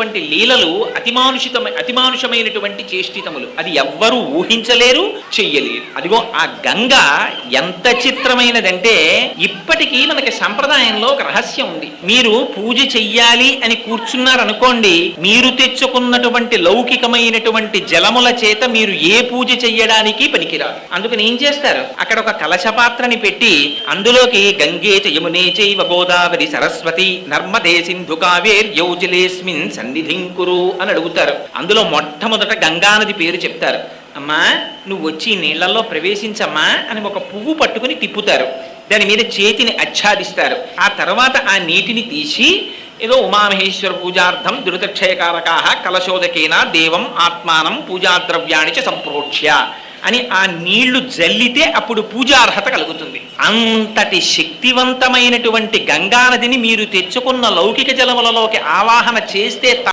లీలలు అతిమానుషమైనటువంటి చేష్టితములు. అది ఎవ్వరూ ఊహించలేరు, చెయ్యలేరు. అదిగో ఆ గంగ ఎంత చిత్రమైనదంటే ఇప్పటికీ మనకి సంప్రదాయంలో ఒక రహస్యం ఉంది. మీరు పూజ చెయ్యాలి అని కూర్చున్నారనుకోండి, మీరు తెచ్చుకున్నటువంటి లౌకికమైనటువంటి జలముల చేత మీరు ఏ పూజ చెయ్యడానికి పనికిరాదు. అందుకని ఏం చేస్తారు, అక్కడ ఒక కలశపాత్రని పెట్టి అందులోకి గంగే చ యమునే చైవ గోదావరి సరస్వతి నర్మదే సింధు కావేర్యౌజలేస్మిన్ సన్నిధింకురు అని అడుగుతారు. అందులో మొట్టమొదట గంగానది పేరు చెప్తారు. అమ్మా నువ్వు వచ్చి నీళ్లలో ప్రవేశించమ్మా అని ఒక పువ్వు పట్టుకుని తిప్పుతారు. దాని మీద చేతిని ఆచ్ఛాదిస్తారు. ఆ తర్వాత ఆ నీటిని తీసి ఏదో ఉమామహేశ్వర పూజార్థం దురితక్షయకారకాః కలశోదకేన దేవం ఆత్మానం పూజాద్రవ్యాణి చ సంప్రోక్ష్య అని ఆ నీళ్లు జల్లితే అప్పుడు పూజార్హత కలుగుతుంది. అంతటి శక్తివంతమైనటువంటి గంగానదిని మీరు తెచ్చుకున్న లౌకిక జలములలోకి ఆవాహన చేస్తే